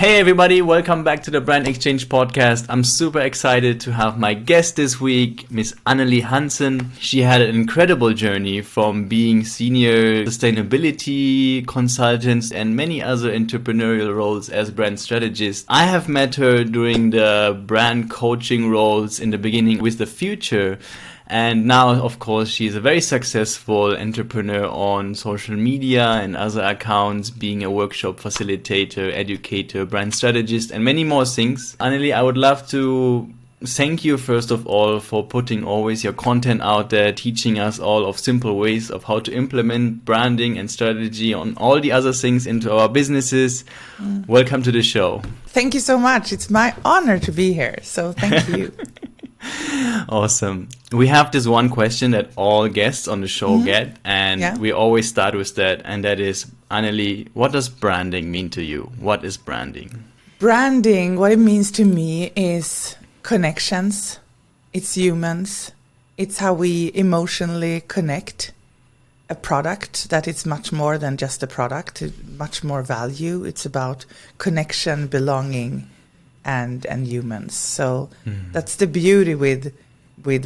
Hey everybody, welcome back to the Brand Exchange podcast. I'm super excited to have my guest this week, Miss Anneli Hansen. She had an incredible journey from being senior sustainability consultant and many other entrepreneurial roles as brand strategist. I have met her during the brand coaching roles in the beginning with The Future. And now, of course, she's a very successful entrepreneur on social media and other accounts, being a workshop facilitator, educator, brand strategist, and many more things. Anneli, I would love to thank you, first of all, for putting always your content out there, teaching us all of simple ways of how to implement branding and strategy on all the other things into our businesses. Welcome to the show. Thank you so much. It's my honor to be here. So thank you. Awesome. We have this one question that all guests on the show get, and we always start with that, and that is, Anneli, what does branding mean to you? What is branding? Branding, what it means to me is connections. It's humans. It's how we emotionally connect a product that is much more than just a product, much more value. It's about connection, belonging, and humans. So that's the beauty with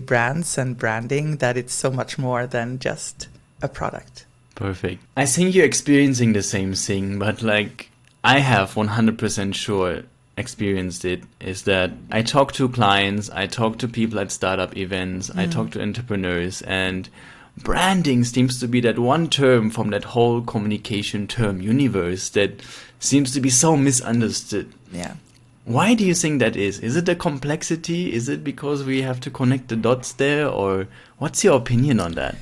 brands and branding, that it's so much more than just a product. Perfect. I think you're experiencing the same thing, but like I have 100% sure experienced it, is that I talk to clients, I talk to people at startup events, I talk to entrepreneurs, and branding seems to be that one term from that whole communication term universe that seems to be so misunderstood. Yeah. Why do you think that is? Is it the complexity? Is it because we have to connect the dots there? Or what's your opinion on that?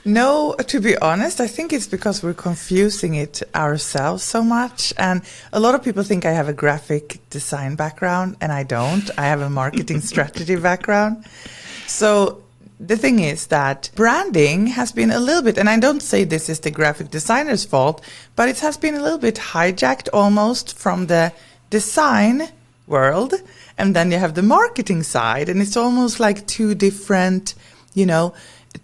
No, to be honest, I think it's because we're confusing it ourselves so much. And a lot of people think I have a graphic design background, and I don't. I have a marketing strategy background. So the thing is that branding has been a little bit, and I don't say this is the graphic designer's fault, but it has been a little bit hijacked almost from the design world, and then you have the marketing side, and it's almost like two different,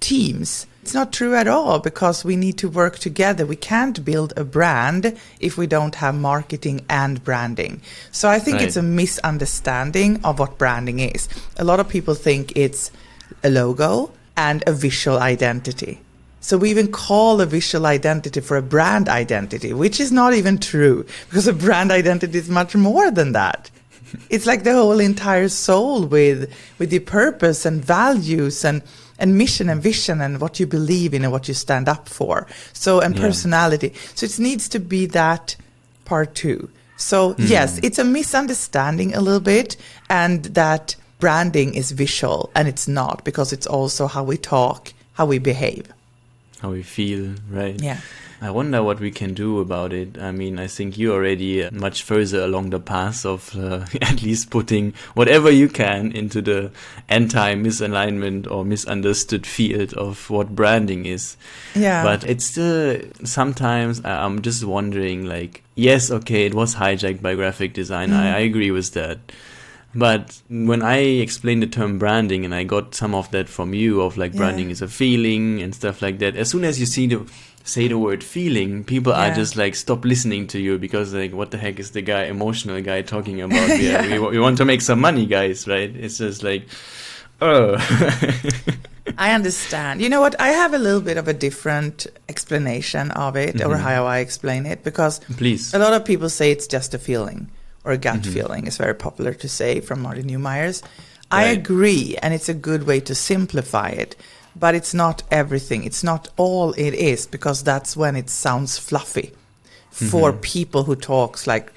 teams. It's not true at all, because we need to work together. We can't build a brand if we don't have marketing and branding. So I think it's a misunderstanding of what branding is. A lot of people think it's a logo and a visual identity. So we even call a visual identity for a brand identity, which is not even true, because a brand identity is much more than that. It's like the whole entire soul with the purpose and values and mission and vision and what you believe in and what you stand up for. So, and personality. So it needs to be that part too. So yes, it's a misunderstanding a little bit, and that branding is visual, and it's not, because it's also how we talk, how we behave. How we feel, right? Yeah. I wonder what we can do about it. I mean, I think you're already much further along the path of at least putting whatever you can into the anti-misalignment or misunderstood field of what branding is. Yeah. But it's still, sometimes I'm just wondering, like, yes, okay, it was hijacked by graphic design. I agree with that. But when I explained the term branding, and I got some of that from you, of like branding is a feeling and stuff like that, as soon as you say the word feeling, people are just like, stop listening to you, because like, what the heck is the emotional guy talking about? We want to make some money, guys, right? It's just like, oh. I understand. You know what? I have a little bit of a different explanation of it, or how I explain it, because a lot of people say it's just a feeling, or a gut feeling is very popular to say from Martin Neumeyer's. I agree, and it's a good way to simplify it, but it's not everything. It's not all it is, because that's when it sounds fluffy for people who talks like,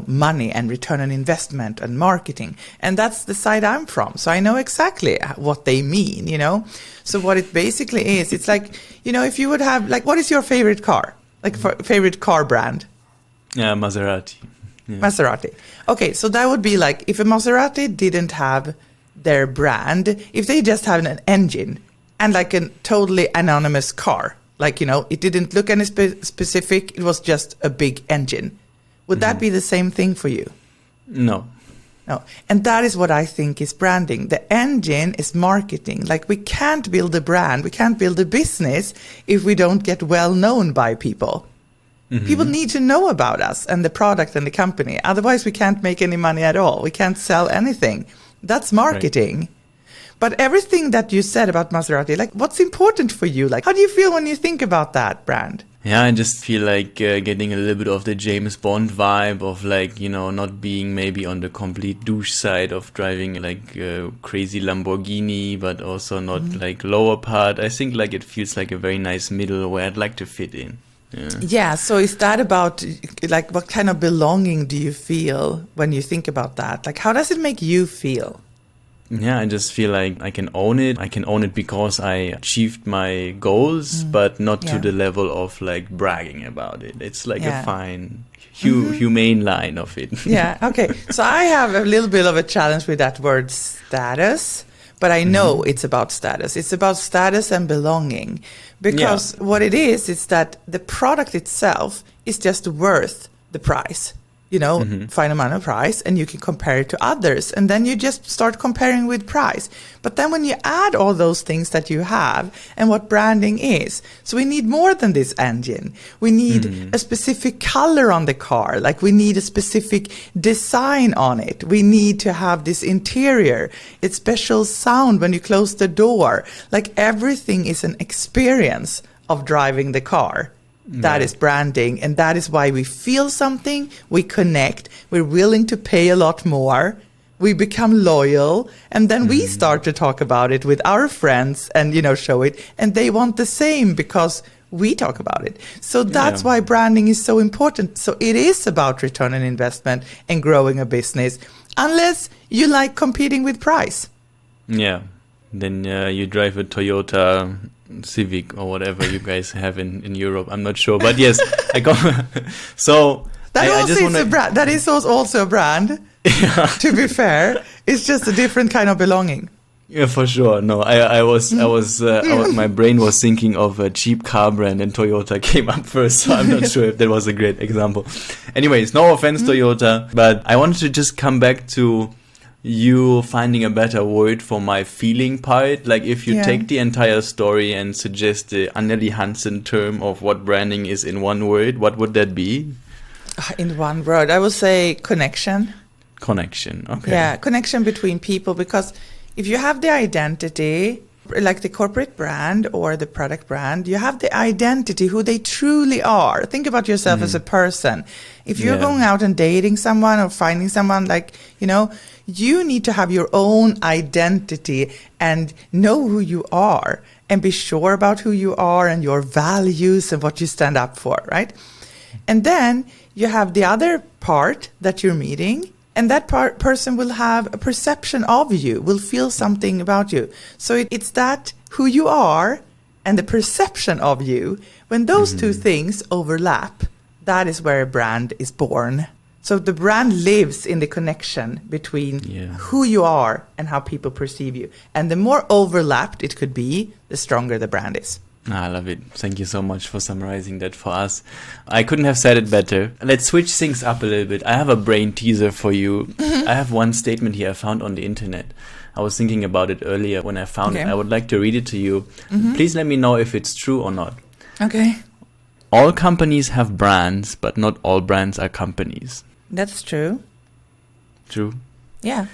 money and return on investment and marketing. And that's the side I'm from. So I know exactly what they mean, So what it basically is, it's like, if you would have, like, what is your favorite car? Like, favorite car brand? Yeah, Maserati. Yeah. Maserati. Okay, so that would be like, if a Maserati didn't have their brand, if they just have an engine and like a totally anonymous car, like, it didn't look any specific, it was just a big engine. Would that be the same thing for you? No. No. And that is what I think is branding. The engine is marketing. Like, we can't build a brand, we can't build a business if we don't get well known by people. People need to know about us and the product and the company. Otherwise, we can't make any money at all. We can't sell anything. That's marketing. Right. But everything that you said about Maserati, like what's important for you? Like, how do you feel when you think about that brand? Yeah, I just feel like getting a little bit of the James Bond vibe of like, you know, not being maybe on the complete douche side of driving like a crazy Lamborghini, but also not like lower part. I think like it feels like a very nice middle where I'd like to fit in. Yeah. So is that about like what kind of belonging do you feel when you think about that? Like how does it make you feel? Yeah, I just feel like I can own it. I can own it because I achieved my goals, but not to the level of like bragging about it. It's like a fine, humane line of it. Yeah. Okay. So I have a little bit of a challenge with that word status. But I know it's about status. It's about status and belonging. Because what it is that the product itself is just worth the price. You know, find amount of price, and you can compare it to others. And then you just start comparing with price. But then when you add all those things that you have and what branding is, so we need more than this engine. We need a specific color on the car. Like we need a specific design on it. We need to have this interior. It's special sound when you close the door. Like everything is an experience of driving the car. That is branding, and that is why we feel something, we connect, we're willing to pay a lot more, we become loyal, and then we start to talk about it with our friends and, you know, show it, and they want the same because we talk about it. So that's why branding is so important. So it is about return on investment and growing a business, unless you like competing with price. Yeah, then you drive a Toyota Civic or whatever you guys have in Europe. I'm not sure, but yes, I go. So I just want to. That is also a brand. Yeah. To be fair, it's just a different kind of belonging. Yeah, for sure. No, my brain was thinking of a cheap car brand, and Toyota came up first. So I'm not sure if that was a great example. Anyways, no offense, Toyota, but I wanted to just come back to you finding a better word for my feeling part. Like if you take the entire story and suggest the Anneli Hansen term of what branding is in one word, what would that be? In one word, I would say connection. Connection, okay. Yeah, connection between people, because if you have the identity, like the corporate brand or the product brand, you have the identity, who they truly are. Think about yourself as a person. If you're going out and dating someone or finding someone, like, you know, you need to have your own identity and know who you are and be sure about who you are and your values and what you stand up for, right? And then you have the other part that you're meeting, and that person will have a perception of you, will feel something about you. So it's that who you are and the perception of you. When those two things overlap, that is where a brand is born. So the brand lives in the connection between who you are and how people perceive you. And the more overlapped it could be, the stronger the brand is. I love it. Thank you so much for summarizing that for us. I couldn't have said it better. Let's switch things up a little bit. I have a brain teaser for you. I have one statement here I found on the internet. I was thinking about it earlier when I found it. I would like to read it to you. Please let me know if it's true or not. Okay. All companies have brands, but not all brands are companies. That's true. True? Yeah.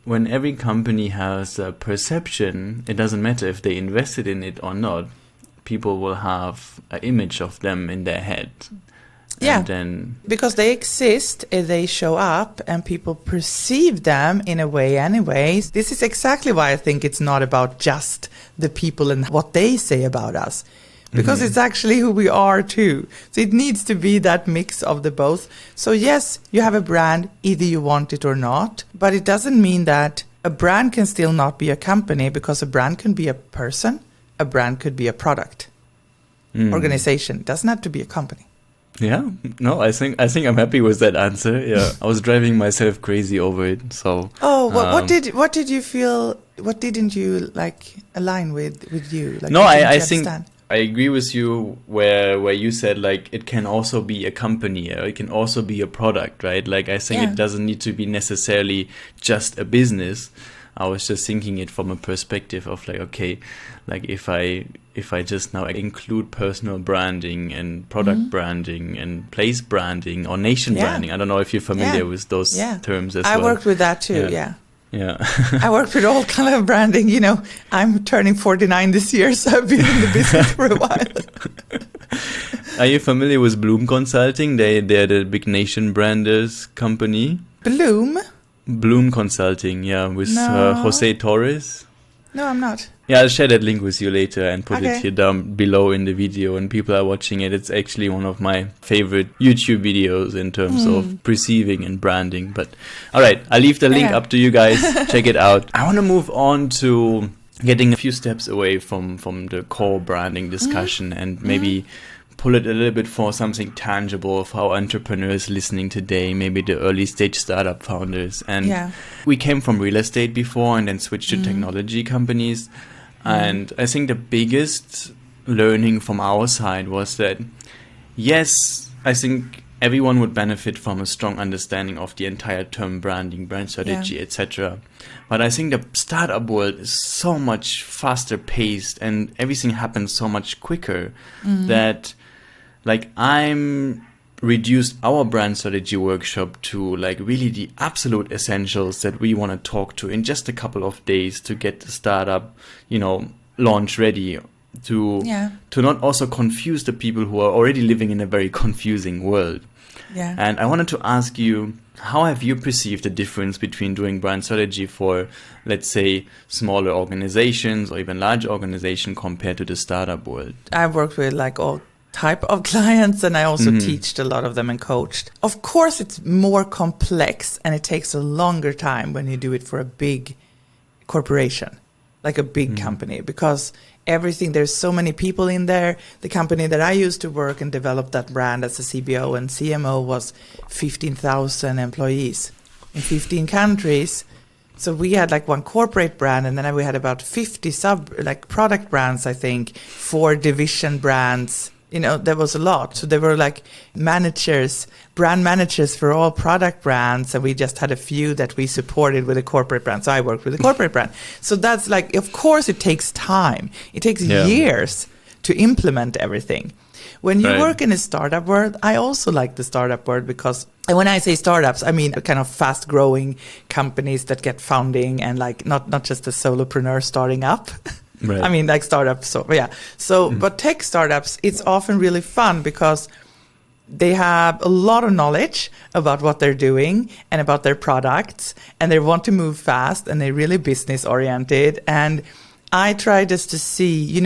When every company has a perception, it doesn't matter if they invested in it or not. People will have an image of them in their head. Yeah, and then because they exist, they show up, and people perceive them in a way anyways. This is exactly why I think it's not about just the people and what they say about us. Because it's actually who we are too. So it needs to be that mix of the both. So yes, you have a brand, either you want it or not. But it doesn't mean that a brand can still not be a company, because a brand can be a person. A brand could be a product, organization. It doesn't have to be a company. Yeah, no, I think I'm happy with that answer. Yeah, I was driving myself crazy over it. So what did you feel? What didn't you like align with you? Like, no, I think I agree with you where you said like it can also be a company, or it can also be a product, right? Like I think it doesn't need to be necessarily just a business. I was just thinking it from a perspective of like, okay, like if I just now include personal branding and product branding and place branding or nation branding. I don't know if you're familiar with those terms as well. I worked with that too. Yeah. I worked with all kind of branding. You know, I'm turning 49 this year, so I've been in the business for a while. Are you familiar with Bloom Consulting? They're the big nation branders company. Bloom Consulting, with Jose Torres. No, I'm not. Yeah, I'll share that link with you later and put it here down below in the video, and people are watching it. It's actually one of my favorite YouTube videos in terms of perceiving and branding. But all right, I'll leave the link up to you guys. Check it out. I want to move on to getting a few steps away from the core branding discussion and maybe pull it a little bit for something tangible for our entrepreneurs listening today, maybe the early stage startup founders. And we came from real estate before and then switched to technology companies. And I think the biggest learning from our side was that, yes, I think everyone would benefit from a strong understanding of the entire term branding, brand strategy, etc. But I think the startup world is so much faster paced and everything happens so much quicker that like I'm reduced our brand strategy workshop to like really the absolute essentials that we want to talk to in just a couple of days to get the startup, launch ready, to not also confuse the people who are already living in a very confusing world. And I wanted to ask you, how have you perceived the difference between doing brand strategy for, let's say, smaller organizations or even large organizations compared to the startup world? I've worked with like all type of clients, and I also teached a lot of them and coached. Of course, it's more complex and it takes a longer time when you do it for a big corporation, like a big company, because there's so many people in there. The company that I used to work and develop that brand as a CBO and CMO was 15,000 employees in 15 countries. So we had like one corporate brand, and then we had about 50 product brands, I think, 4 division brands. There was a lot. So there were like brand managers for all product brands. And we just had a few that we supported with a corporate brand. So I worked with a corporate brand. So that's like, of course, it takes time. It takes years to implement everything. When you work in a startup world, I also like the startup world because, and when I say startups, I mean kind of fast growing companies that get funding and like not just a solopreneur starting up. Right. I mean, like startups. So, but tech startups, it's often really fun because they have a lot of knowledge about what they're doing and about their products, and they want to move fast, and they're really business oriented. And I try just to see,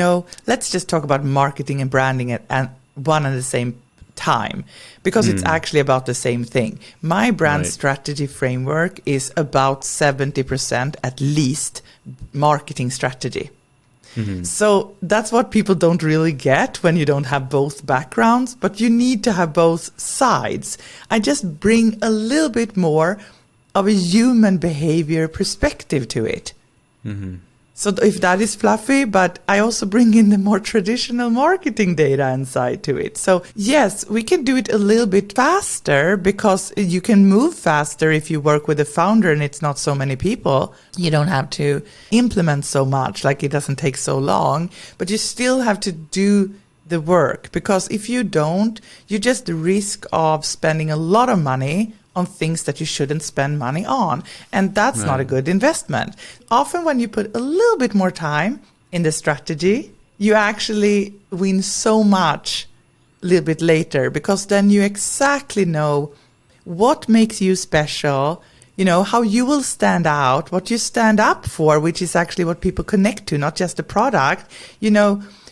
let's just talk about marketing and branding at one and the same time, because it's actually about the same thing. My brand strategy framework is about 70% at least marketing strategy. So that's what people don't really get when you don't have both backgrounds, but you need to have both sides. I just bring a little bit more of a human behavior perspective to it. So if that is fluffy, but I also bring in the more traditional marketing data inside to it. So yes, we can do it a little bit faster because you can move faster if you work with a founder and it's not so many people. You don't have to implement so much, like it doesn't take so long, but you still have to do the work, because if you don't, you just risk of spending a lot of money on things that you shouldn't spend money on. And that's not a good investment. Often when you put a little bit more time in the strategy, you actually win so much a little bit later, because then you exactly know what makes you special, how you will stand out, what you stand up for, which is actually what people connect to, not just the product,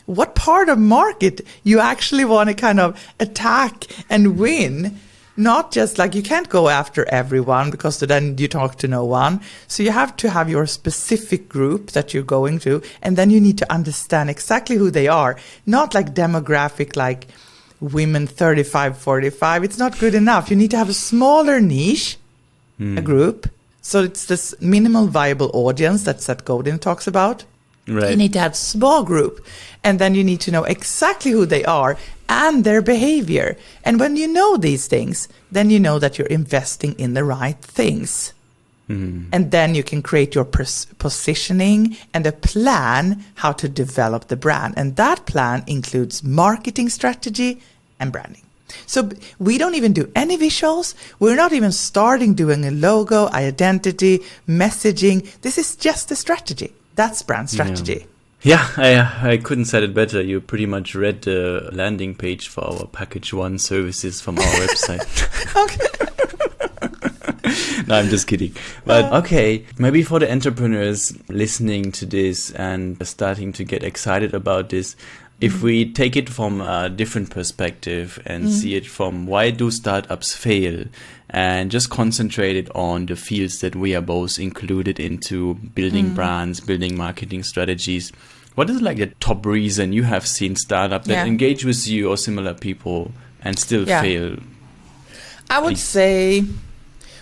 what part of market you actually want to kind of attack and win. Not just like, you can't go after everyone because then you talk to no one. So you have to have your specific group that you're going to, and then you need to understand exactly who they are. Not like demographic, like women 35, 45. It's not good enough. You need to have a smaller niche, a group. So it's this minimal viable audience that Seth Godin talks about. Right. You need to have small group, and then you need to know exactly who they are and their behavior. And when you know these things, then you know that you're investing in the right things. And then you can create your positioning and a plan how to develop the brand. And that plan includes marketing strategy and branding. So we don't even do any visuals. We're not even starting doing a logo, identity, messaging. This is just a strategy. That's brand strategy. Yeah, I couldn't said it better. You pretty much read the landing page for our package 1 services from our website. Okay. No, I'm just kidding. But okay, maybe for the entrepreneurs listening to this and starting to get excited about this, if we take it from a different perspective and see it from why do startups fail, and just concentrate it on the fields that we are both included into, building brands, building marketing strategies, what is like the top reason you have seen startups that engage with you or similar people and still fail? I would say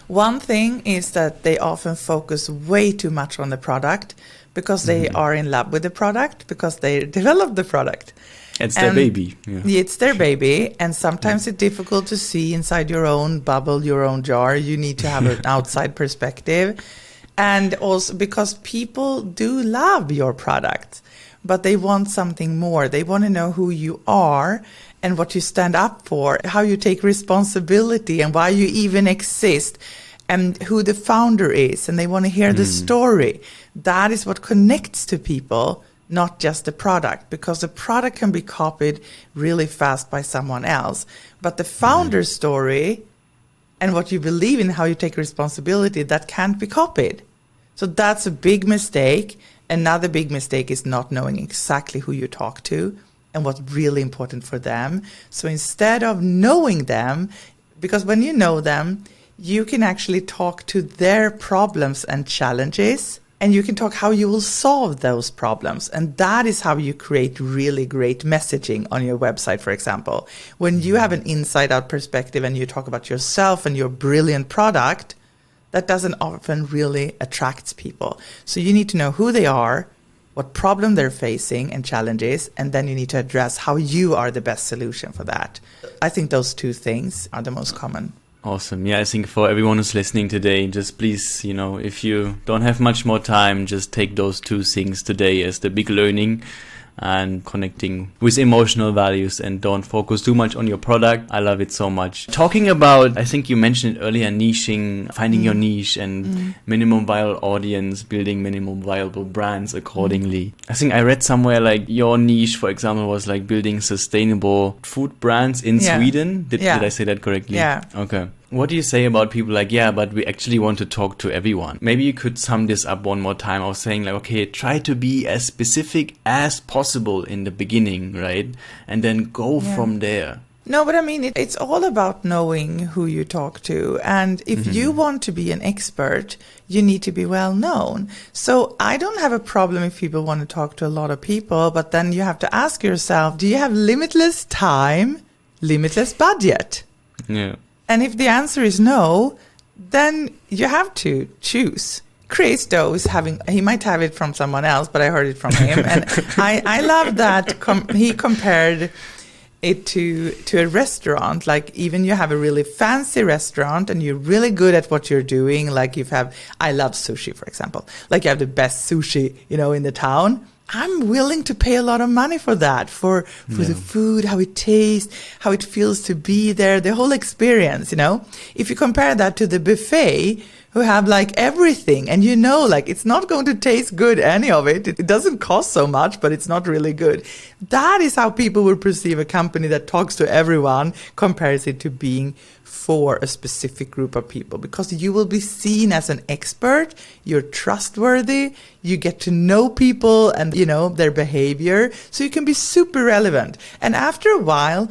one thing is that they often focus way too much on the product because they are in love with the product, because they developed the product. It's their baby. Yeah. It's their baby. And sometimes it's difficult to see inside your own bubble, your own jar. You need to have an outside perspective. And also because people do love your product, but they want something more. They want to know who you are and what you stand up for, how you take responsibility and why you even exist, and who the founder is. And they want to hear the story. That is what connects to people, not just the product, because the product can be copied really fast by someone else. But the founder's story and what you believe in, how you take responsibility, that can't be copied. So that's a big mistake. Another big mistake is not knowing exactly who you talk to and what's really important for them. So instead of knowing them, because when you know them, you can actually talk to their problems and challenges, and you can talk how you will solve those problems. And that is how you create really great messaging on your website, for example. When you have an inside-out perspective and you talk about yourself and your brilliant product, that doesn't often really attract people. So you need to know who they are, what problem they're facing and challenges, and then you need to address how you are the best solution for that. I think those two things are the most common. Awesome. Yeah, I think for everyone who's listening today, just please, if you don't have much more time, just take those two things today as the big learning and connecting with emotional values, and don't focus too much on your product. I love it so much. Talking about, I think you mentioned it earlier, niching, finding your niche and minimum viable audience, building minimum viable brands accordingly. I think I read somewhere like your niche, for example, was like building sustainable food brands in Sweden. Did I say that correctly? Yeah. Okay. What do you say about people like, but we actually want to talk to everyone? Maybe you could sum this up one more time of saying like, okay, try to be as specific as possible in the beginning, right? And then go from there. No, but I mean, it's all about knowing who you talk to. And if you want to be an expert, you need to be well known. So I don't have a problem if people want to talk to a lot of people, but then you have to ask yourself, do you have limitless time, limitless budget? Yeah. And if the answer is no, then you have to choose. Chris, though, he might have it from someone else, but I heard it from him. And I love that he compared it to a restaurant. Like, even you have a really fancy restaurant and you're really good at what you're doing. Like I love sushi, for example. Like, you have the best sushi, in the town. I'm willing to pay a lot of money for that, for the food, how it tastes, how it feels to be there, the whole experience, If you compare that to the buffet, who have like everything, and like it's not going to taste good, any of it. It doesn't cost so much, but it's not really good. That is how people will perceive a company that talks to everyone, compares it to being for a specific group of people, because you will be seen as an expert, you're trustworthy, you get to know people and, their behavior, so you can be super relevant. And after a while,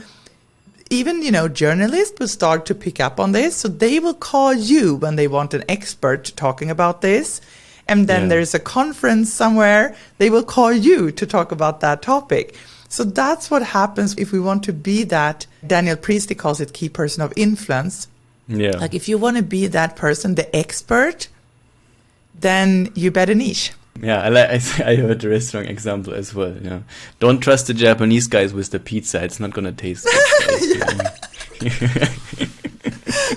even, journalists will start to pick up on this, so they will call you when they want an expert talking about this. And then there's a conference somewhere, they will call you to talk about that topic. So that's what happens if we want to be that. Daniel Priestley calls it key person of influence. Yeah. Like, if you want to be that person, the expert, then you better niche. Yeah, I heard the restaurant example as well. Don't trust the Japanese guys with the pizza. It's not going to taste good.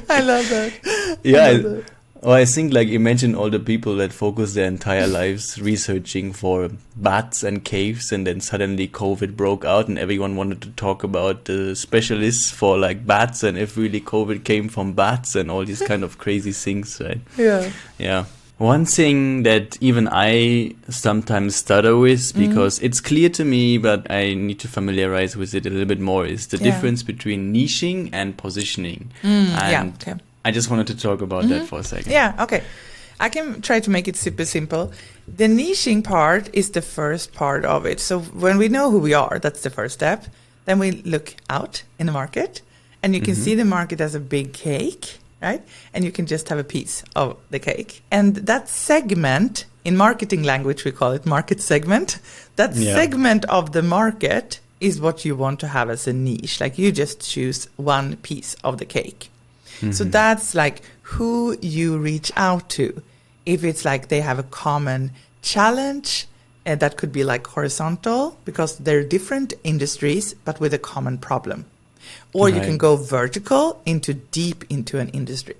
I love that. Yeah. Oh, I think like imagine all the people that focus their entire lives researching for bats and caves, and then suddenly COVID broke out and everyone wanted to talk about the specialists for like bats, and if really COVID came from bats and all these kind of crazy things, right? Yeah. Yeah. One thing that even I sometimes stutter with, because it's clear to me, but I need to familiarize with it a little bit more, is the difference between niching and positioning. And okay. I just wanted to talk about that for a second. Yeah, okay. I can try to make it super simple. The niching part is the first part of it. So when we know who we are, that's the first step. Then we look out in the market, and you can see the market as a big cake, right? And you can just have a piece of the cake. And that segment, in marketing language, we call it market segment. That segment of the market is what you want to have as a niche. Like you just choose one piece of the cake. So that's like who you reach out to. If it's like they have a common challenge, that could be like horizontal, because they're different industries, but with a common problem. Or you can go vertical deep into an industry.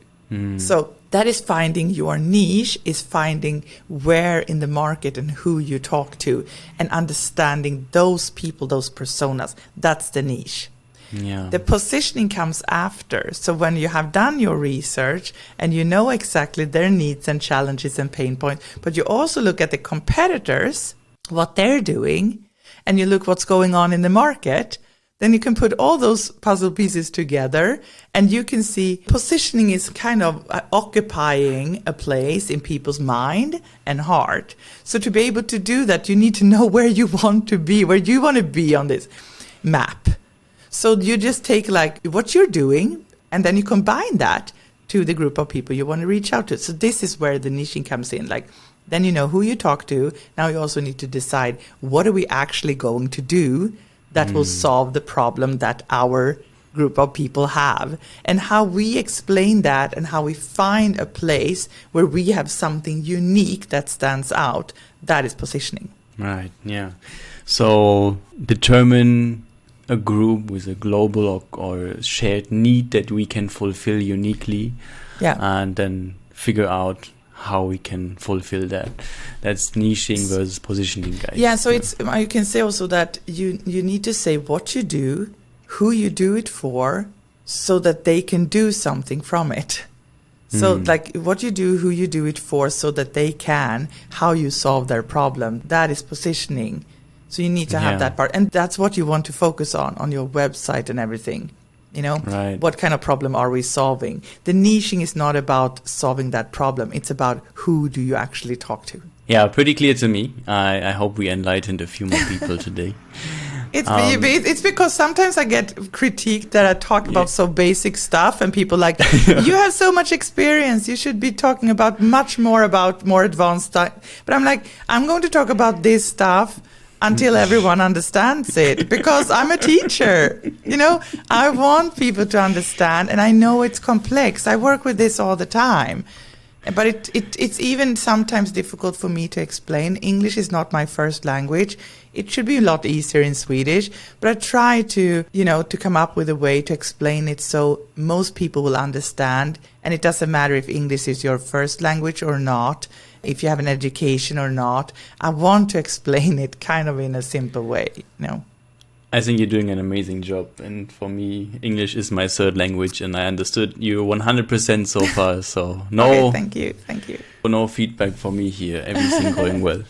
So that is finding your niche, is finding where in the market and who you talk to, and understanding those people, those personas. That's the niche. Yeah. The positioning comes after. So when you have done your research and you know exactly their needs and challenges and pain points, but you also look at the competitors, what they're doing, and you look what's going on in the market, then you can put all those puzzle pieces together and you can see positioning is kind of occupying a place in people's mind and heart. So to be able to do that, you need to know where you want to be, where you want to be on this map. So you just take like what you're doing and then you combine that to the group of people you want to reach out to. So this is where the niching comes in. Like then you know who you talk to. Now you also need to decide what are we actually going to do that will solve the problem that our group of people have, and how we explain that and how we find a place where we have something unique that stands out. That is positioning. Right. Yeah. So determine a group with a global or shared need that we can fulfill uniquely, and then figure out how we can fulfill that. That's niching versus positioning, guys. Yeah, so it's you can say also that you need to say what you do, who you do it for, so that they can do something from it. So like what you do, who you do it for, so that they can, how you solve their problem. That is positioning. So you need to have that part. And that's what you want to focus on your website and everything. You know, what kind of problem are we solving? The niching is not about solving that problem. It's about who do you actually talk to. Yeah, pretty clear to me. I hope we enlightened a few more people today. It's because sometimes I get critiqued that I talk about so basic stuff and people like, you have so much experience. You should be talking about much more about more advanced stuff. But I'm like, I'm going to talk about this stuff until everyone understands it, because I'm a teacher. You know, I want people to understand, and I know it's complex. I work with this all the time. But it's even sometimes difficult for me to explain. English is not my first language. It should be a lot easier in Swedish. But I try to, to come up with a way to explain it so most people will understand. And it doesn't matter if English is your first language or not, if you have an education or not. I want to explain it kind of in a simple way, I think you're doing an amazing job. And for me, English is my third language, and I understood you 100% so far. So no, okay, thank you. No feedback for me here. Everything going well.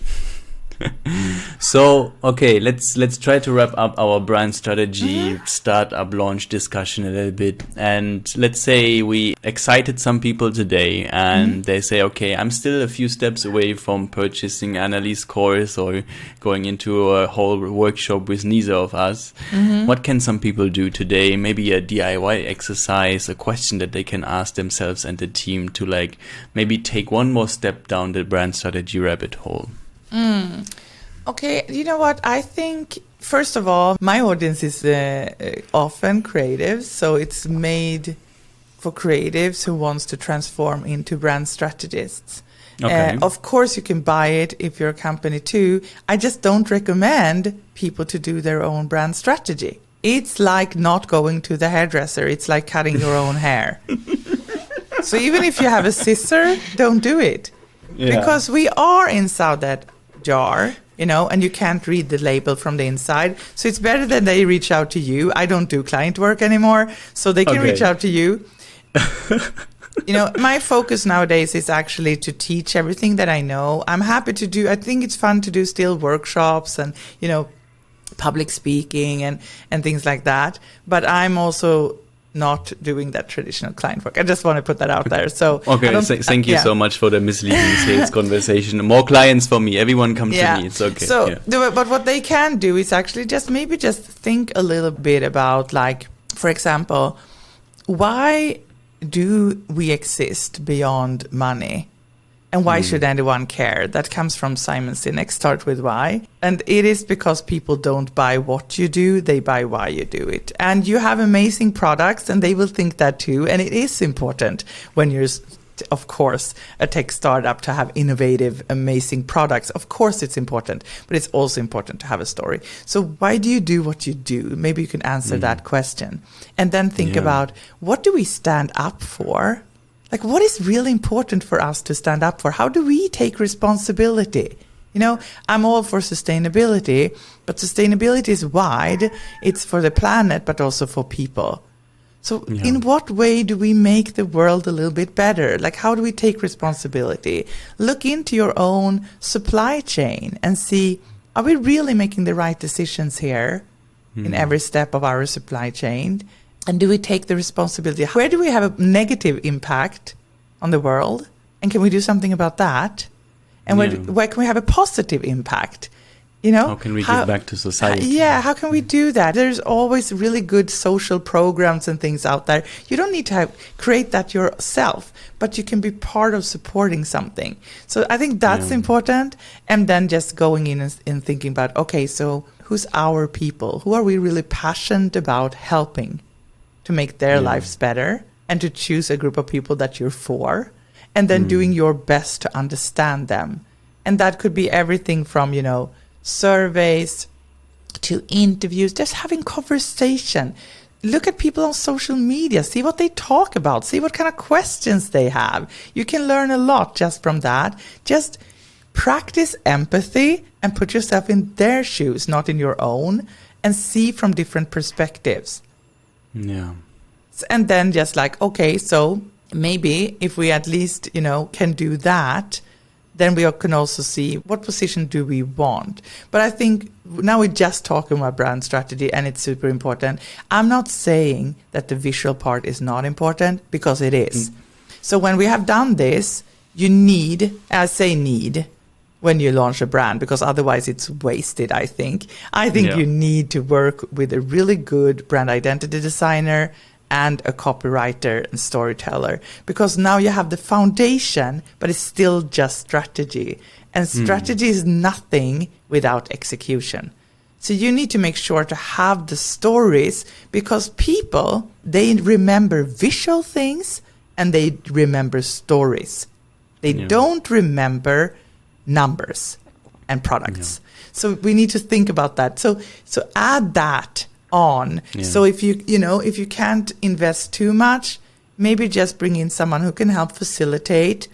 So, okay, let's try to wrap up our brand strategy, startup launch discussion a little bit. And let's say we excited some people today and they say, okay, I'm still a few steps away from purchasing Anneli's course or going into a whole workshop with neither of us. What can some people do today? Maybe a DIY exercise, a question that they can ask themselves and the team to like maybe take one more step down the brand strategy rabbit hole. Okay, you know what? I think, first of all, my audience is often creatives, so it's made for creatives who wants to transform into brand strategists. Okay. Of course, you can buy it if you're a company too. I just don't recommend people to do their own brand strategy. It's like not going to the hairdresser. It's like cutting your own hair. So even if you have a scissor, don't do it. Yeah. Because we are inside that jar, and you can't read the label from the inside. So it's better that they reach out to you. I don't do client work anymore, so they can reach out to you. My focus nowadays is actually to teach everything that I know. I'm happy to do, I think it's fun to do still workshops and, public speaking and things like that. But I'm also not doing that traditional client work. I just want to put that out there. So thank you so much for the misleading sales conversation. More clients for me. Everyone come to me. It's okay. So, but what they can do is actually just think a little bit about, like, for example, why do we exist beyond money? And why should anyone care? That comes from Simon Sinek, Start With Why. And it is because people don't buy what you do, they buy why you do it. And you have amazing products and they will think that too. And it is important when you're, of course, a tech startup to have innovative, amazing products. Of course it's important, but it's also important to have a story. So why do you do what you do? Maybe you can answer that question. And then think about, what do we stand up for? Like, what is really important for us to stand up for? How do we take responsibility? I'm all for sustainability, but sustainability is wide. It's for the planet, but also for people. So in what way do we make the world a little bit better? Like, how do we take responsibility? Look into your own supply chain and see, are we really making the right decisions here in every step of our supply chain? And do we take the responsibility? Where do we have a negative impact on the world? And can we do something about that? And where can we have a positive impact? How can we give back to society? How can we do that? There's always really good social programs and things out there. You don't need to create that yourself, but you can be part of supporting something. So I think that's important. And then just going in and thinking about, okay, so who's our people? Who are we really passionate about helping to make their lives better, and to choose a group of people that you're for, and then doing your best to understand them. And that could be everything from, surveys to interviews, just having conversation. Look at people on social media, see what they talk about, see what kind of questions they have. You can learn a lot just from that. Just practice empathy and put yourself in their shoes, not in your own, and see from different perspectives. Yeah. And then just like, okay, so maybe if we at least, can do that, then we can also see what position do we want. But I think now we're just talking about brand strategy and it's super important. I'm not saying that the visual part is not important, because it is. So when we have done this, you need, when you launch a brand, because otherwise it's wasted, I think. You need to work with a really good brand identity designer and a copywriter and storyteller, because now you have the foundation, but it's still just strategy. And strategy is nothing without execution. So you need to make sure to have the stories, because people, they remember visual things and they remember stories. They don't remember numbers and products. So we need to think about that. So add that on. So if you can't invest too much, maybe just bring in someone who can help facilitate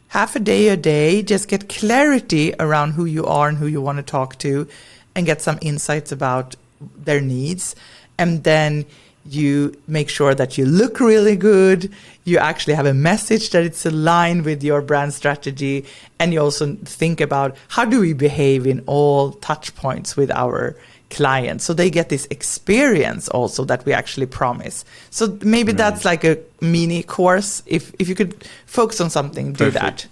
half a day, just get clarity around who you are and who you want to talk to, and get some insights about their needs. And then you make sure that you look really good, you actually have a message that it's aligned with your brand strategy, and you also think about how do we behave in all touch points with our clients, so they get this experience also that we actually promise. So maybe that's like a mini course. If you could focus on something, do that.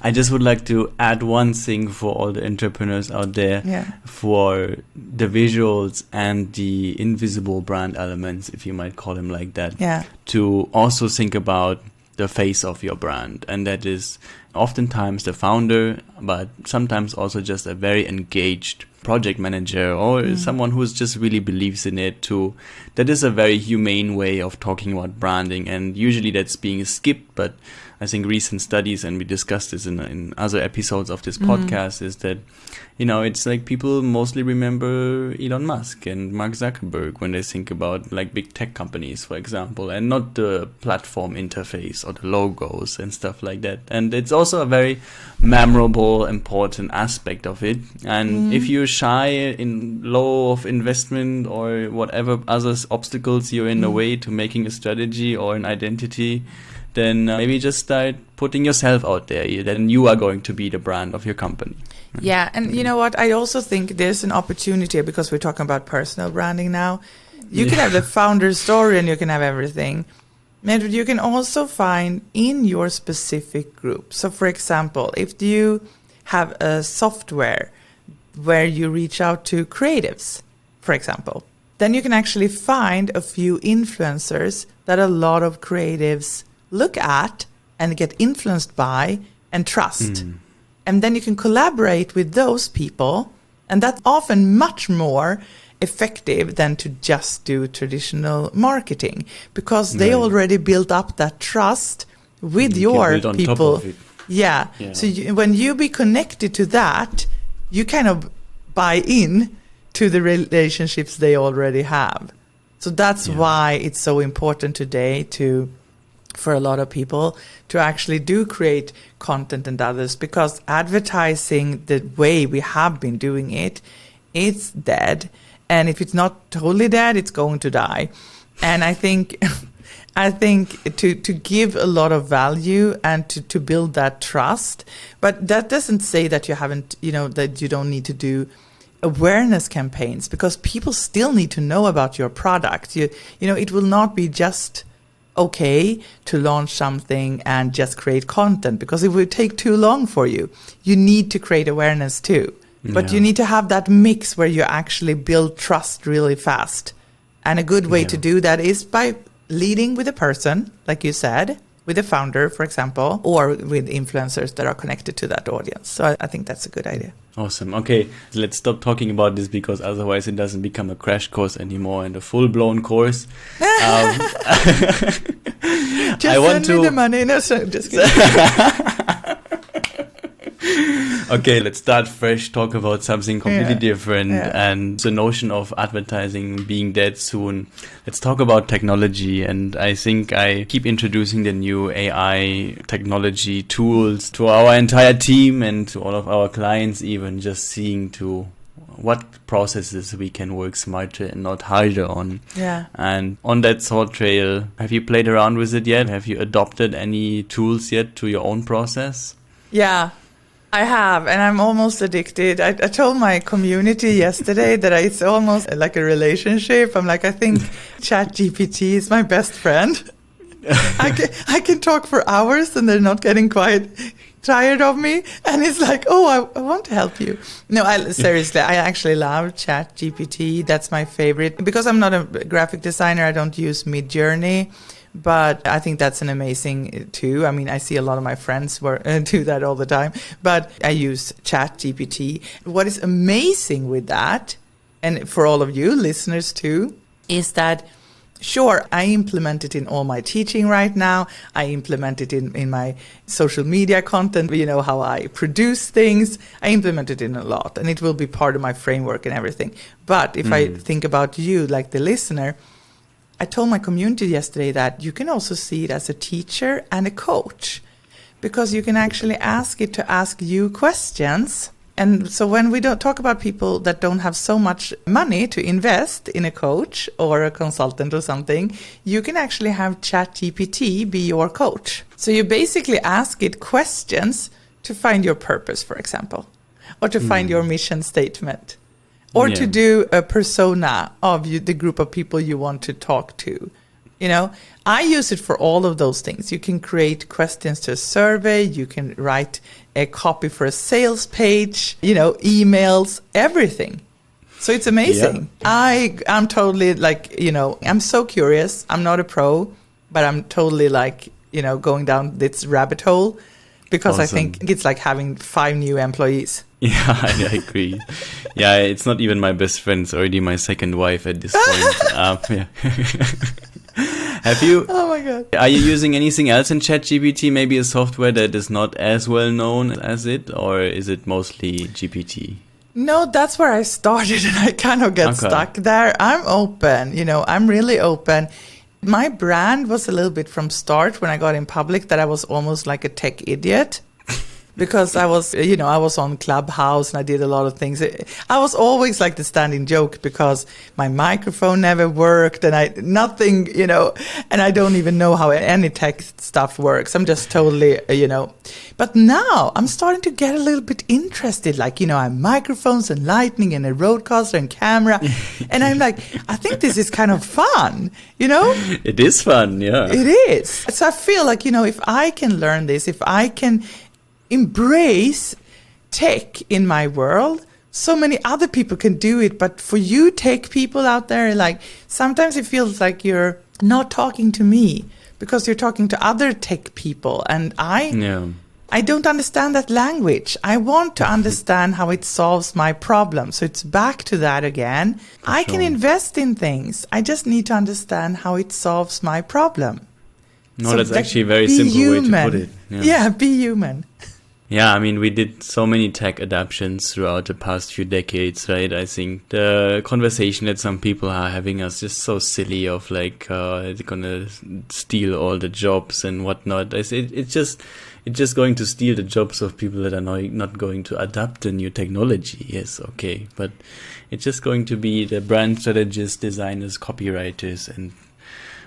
I just would like to add one thing for all the entrepreneurs out there, for the visuals and the invisible brand elements, if you might call them like that, to also think about the face of your brand. And that is oftentimes the founder, but sometimes also just a very engaged project manager or someone who just really believes in it too. That is a very humane way of talking about branding, and usually that's being skipped, but I think, recent studies, and we discussed this in other episodes of this podcast, is that, it's like people mostly remember Elon Musk and Mark Zuckerberg when they think about like big tech companies, for example, and not the platform interface or the logos and stuff like that. And it's also a very memorable, important aspect of it. And if you're shy in low of investment or whatever other obstacles you're in the way to making a strategy or an identity, then maybe just start putting yourself out there. Then you are going to be the brand of your company. Yeah, and you know what? I also think there's an opportunity, because we're talking about personal branding now. You can have the founder story and you can have everything. And you can also find in your specific group. So, for example, if you have a software where you reach out to creatives, for example, then you can actually find a few influencers that a lot of creatives look at and get influenced by and trust. And then you can collaborate with those people. And that's often much more effective than to just do traditional marketing, because they already built up that trust with your people. Yeah. So when you be connected to that, you kind of buy in to the relationships they already have. So that's why it's so important today for a lot of people to actually do create content and others, because advertising the way we have been doing it, it's dead. And if it's not totally dead, it's going to die. And I think to give a lot of value and to build that trust, but that doesn't say that you haven't, that you don't need to do awareness campaigns, because people still need to know about your product. It will not be just okay to launch something and just create content, because it will take too long for you. You need to create awareness too. But you need to have that mix where you actually build trust really fast. And a good way to do that is by leading with a person, like you said, with a founder, for example, or with influencers that are connected to that audience. So I think that's a good idea. Awesome. Okay, let's stop talking about this, because otherwise it doesn't become a crash course anymore and a full-blown course. Just send me the money. No, just kidding. Okay, let's start fresh, talk about something completely different, and the notion of advertising being dead soon. Let's talk about technology, and I think I keep introducing the new AI technology tools to our entire team and to all of our clients, even just seeing to what processes we can work smarter and not harder on. Yeah. And on that thought trail, have you played around with it yet? Have you adopted any tools yet to your own process? Yeah. I have, and I'm almost addicted. I told my community yesterday that it's almost like a relationship. I'm like, I think ChatGPT is my best friend. I can talk for hours and they're not getting quite tired of me. And it's like, oh, I want to help you. No, seriously, I actually love ChatGPT. That's my favorite. Because I'm not a graphic designer, I don't use Midjourney. But I think that's an amazing too. I mean, I see a lot of my friends do that all the time. But I use ChatGPT. What is amazing with that, and for all of you listeners too, is that, sure, I implement it in all my teaching right now. I implement it in my social media content, how I produce things. I implement it in a lot, and it will be part of my framework and everything. But if I think about you, like the listener, I told my community yesterday that you can also see it as a teacher and a coach, because you can actually ask it to ask you questions. And so when we don't talk about people that don't have so much money to invest in a coach or a consultant or something, you can actually have ChatGPT be your coach. So you basically ask it questions to find your purpose, for example, or to find your mission statement. Or to do a persona of the group of people you want to talk to. I use it for all of those things. You can create questions to a survey. You can write a copy for a sales page, emails, everything. So it's amazing. Yeah. I'm totally I'm so curious. I'm not a pro, but I'm totally going down this rabbit hole, because awesome. I think it's like having 5 new employees. Yeah, I agree. Yeah, it's not even my best friend. It's already my second wife at this point. Have you? Oh my God. Are you using anything else in ChatGPT? Maybe a software that is not as well known as it, or is it mostly GPT? No, that's where I started and I kind of get stuck there. I'm open, I'm really open. My brand was a little bit from start when I got in public that I was almost like a tech idiot. Because I was, I was on Clubhouse and I did a lot of things. I was always like the standing joke because my microphone never worked and nothing, and I don't even know how any tech stuff works. I'm just totally, But now I'm starting to get a little bit interested. Like, I have microphones and lighting and a roadcaster and camera. And I'm like, I think this is kind of fun, It is fun, yeah. It is. So I feel like, if I can learn this, if I can embrace tech in my world, so many other people can do it. But for you tech people out there, like sometimes it feels like you're not talking to me because you're talking to other tech people, and I don't understand that language. I want to understand how it solves my problem. So it's back to that again. I can invest in things. I just need to understand how it solves my problem. No, so that's actually a very simple way to put it. Yeah, be human. Yeah, I mean, we did so many tech adaptations throughout the past few decades, right? I think the conversation that some people are having is just so silly of like, they're gonna steal all the jobs and whatnot. It's just going to steal the jobs of people that are not going to adapt the new technology. Yes, okay. But it's just going to be the brand strategists, designers, copywriters, and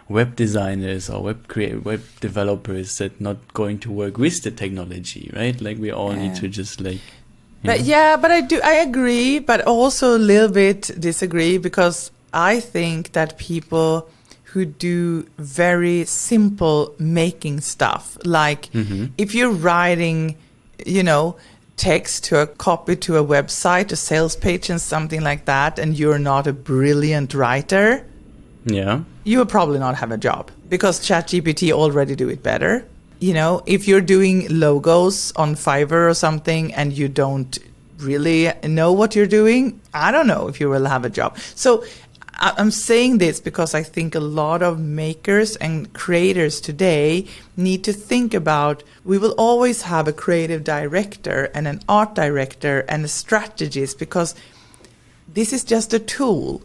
web designers or web developers that not going to work with the technology, right? Like we all need to just like. But I agree, but also a little bit disagree because I think that people who do very simple making stuff, like if you're writing, text to a copy to a website, a sales page and something like that, and you're not a brilliant writer, you will probably not have a job because ChatGPT already do it better. If you're doing logos on Fiverr or something and you don't really know what you're doing, I don't know if you will have a job. So I'm saying this because I think a lot of makers and creators today need to think about, we will always have a creative director and an art director and a strategist because this is just a tool.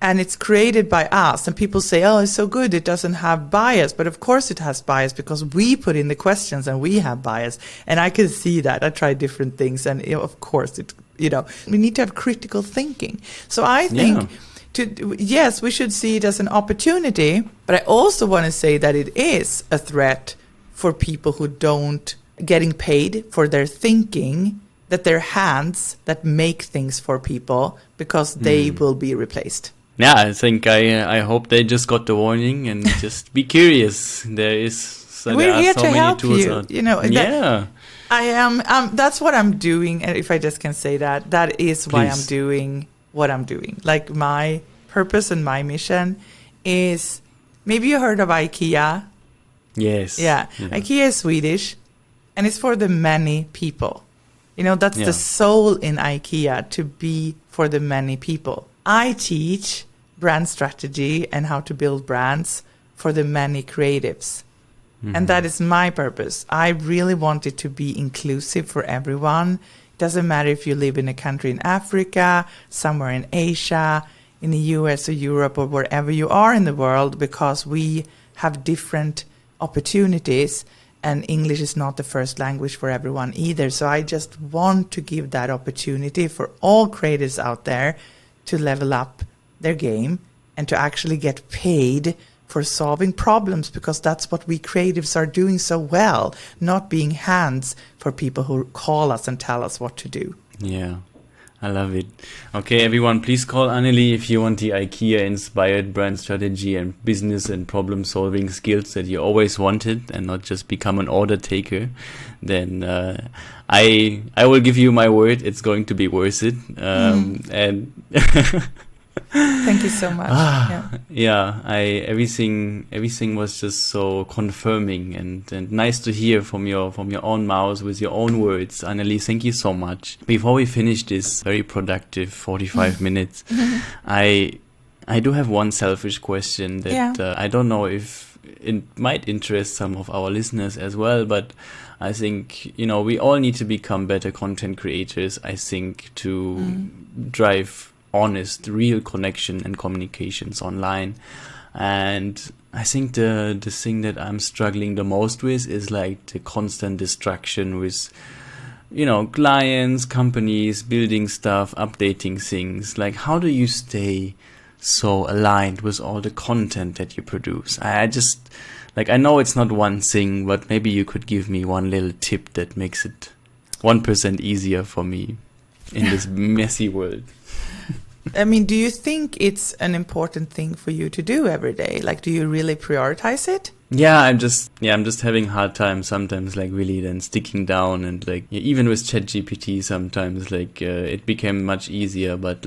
And it's created by us. And people say, oh, it's so good, it doesn't have bias. But of course it has bias because we put in the questions and we have bias. And I can see that. I tried different things. And of course, we need to have critical thinking. So I think, yes, we should see it as an opportunity. But I also want to say that it is a threat for people who don't getting paid for their thinking, that their hands that make things for people because they will be replaced. Yeah, I think I hope they just got the warning and just be curious. We're here to help you. Yeah. I am. That's what I'm doing. And if I just can say that is why I'm doing what I'm doing. Like my purpose and my mission is, maybe you heard of IKEA. Yes. Yeah. IKEA is Swedish and it's for the many people. That's the soul in IKEA, to be for the many people. I teach brand strategy and how to build brands for the many creatives. And that is my purpose. I really want it to be inclusive for everyone. It doesn't matter if you live in a country in Africa, somewhere in Asia, in the US or Europe or wherever you are in the world, because we have different opportunities. And English is not the first language for everyone either. So I just want to give that opportunity for all creators out there to level up their game and to actually get paid for solving problems, because that's what we creatives are doing so well, not being hands for people who call us and tell us what to do. Yeah. I love it. Okay, everyone, please call Anneli if you want the IKEA-inspired brand strategy and business and problem-solving skills that you always wanted, and not just become an order taker. Then I will give you my word; it's going to be worth it. And thank you so much. Everything was just so confirming and nice to hear from your own mouth with your own words. Anneli, thank you so much. Before we finish this very productive 45 minutes, I I do have one selfish question that I don't know if it might interest some of our listeners as well, but I think, we all need to become better content creators, I think, to drive honest, real connection and communications online. And I think the thing that I'm struggling the most with is like the constant distraction with, clients, companies, building stuff, updating things. Like, how do you stay so aligned with all the content that you produce? I just, I know it's not one thing, but maybe you could give me one little tip that makes it 1% easier for me in this messy world. I mean, do you think it's an important thing for you to do every day? Like, do you really prioritize it? Yeah, I'm just having a hard time sometimes, really then sticking down and even with ChatGPT sometimes it became much easier, but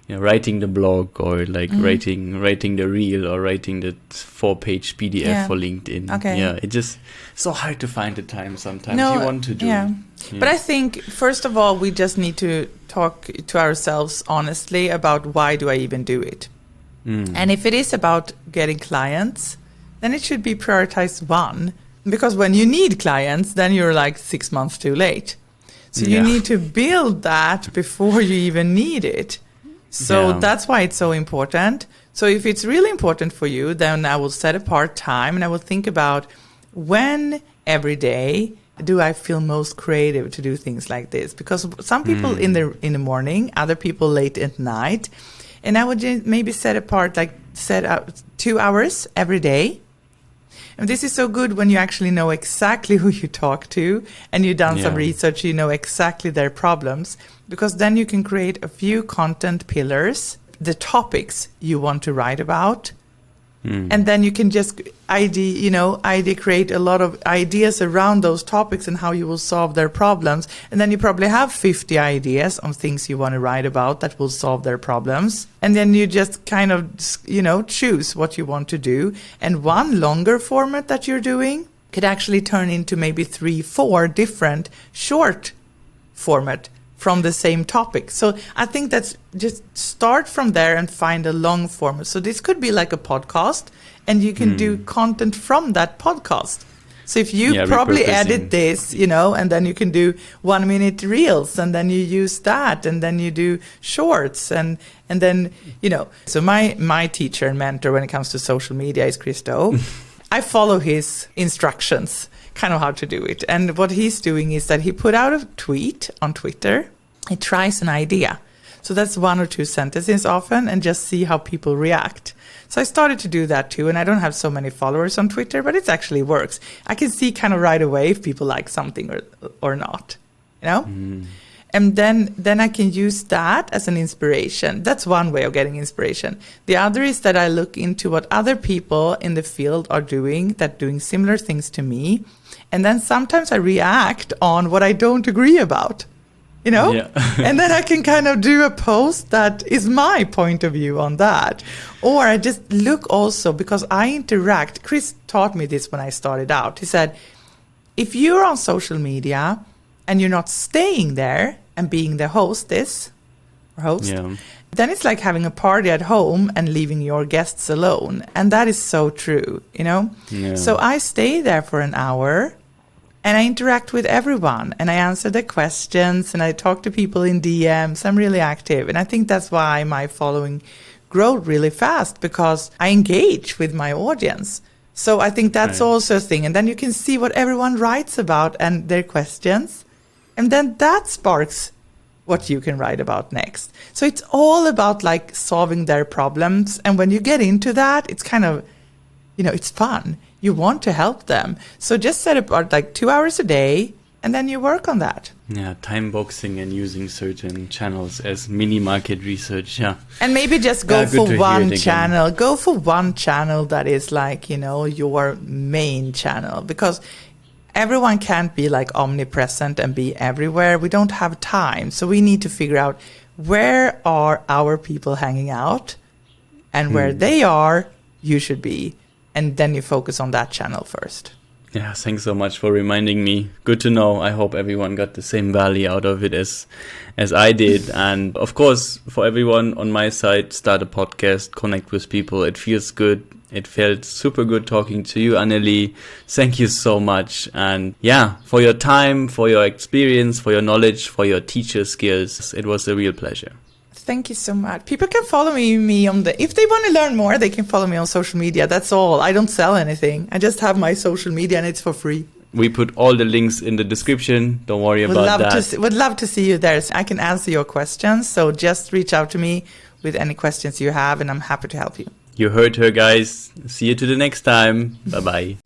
writing the blog or writing the reel or writing the 4-page PDF for LinkedIn. Okay. Yeah, it's just so hard to find the time sometimes you want to do. Yeah. But I think, first of all, we just need to talk to ourselves honestly about why do I even do it? And if it is about getting clients, then it should be prioritized one. Because when you need clients, then you're 6 months too late. So you need to build that before you even need it. So that's why it's so important. So if it's really important for you, then I will set apart time and I will think about when every day do I feel most creative to do things like this? Because some people in the morning, other people late at night. And I would just maybe set out 2 hours every day. And this is so good when you actually know exactly who you talk to and you've done some research, you know exactly their problems, because then you can create a few content pillars, the topics you want to write about. And then you can just create a lot of ideas around those topics and how you will solve their problems. And then you probably have 50 ideas on things you want to write about that will solve their problems. And then you just kind of, choose what you want to do. And one longer format that you're doing could actually turn into maybe 3-4 different short format from the same topic. So I think that's just start from there and find a long format. So this could be like a podcast and you can do content from that podcast. So if you probably edit this, and then you can do 1-minute reels and then you use that and then you do shorts and then, So my teacher and mentor when it comes to social media is Christo. I follow his instructions, kind of how to do it. And what he's doing is that he put out a tweet on Twitter. He tries an idea. So that's 1 or 2 sentences often and just see how people react. So I started to do that too. And I don't have so many followers on Twitter, but it actually works. I can see kind of right away if people like something or not, And then I can use that as an inspiration. That's one way of getting inspiration. The other is that I look into what other people in the field are doing similar things to me. And then sometimes I react on what I don't agree about, And then I can kind of do a post that is my point of view on that. Or I just look also, because I interact. Chris taught me this when I started out. He said, if you're on social media and you're not staying there and being the host, then it's like having a party at home and leaving your guests alone. And that is so true, So I stay there for an hour and I interact with everyone and I answer the questions and I talk to people in DMs. I'm really active. And I think that's why my following grew really fast, because I engage with my audience. So I think that's also a thing. And then you can see what everyone writes about and their questions. And then that sparks what you can write about next. So it's all about solving their problems. And when you get into that, it's kind of, it's fun. You want to help them. So just set apart 2 hours a day and then you work on that. Yeah, time boxing and using certain channels as mini market research. Yeah. And maybe just go for one channel. Go for one channel that is your main channel, because everyone can't be omnipresent and be everywhere. We don't have time. So we need to figure out where are our people hanging out and where they are, you should be. And then you focus on that channel first. Yeah, thanks so much for reminding me. Good to know. I hope everyone got the same value out of it as I did. And of course, for everyone on my side, start a podcast, connect with people. It feels good. It felt super good talking to you, Anneli. Thank you so much. And yeah, for your time, for your experience, for your knowledge, for your teacher skills. It was a real pleasure. Thank you so much. People can follow me on if they want to learn more, they can follow me on social media. That's all. I don't sell anything. I just have my social media and it's for free. We put all the links in the description. Don't worry about that. Would love to see you there. So I can answer your questions. So just reach out to me with any questions you have and I'm happy to help you. You heard her, guys. See you to the next time. Bye-bye.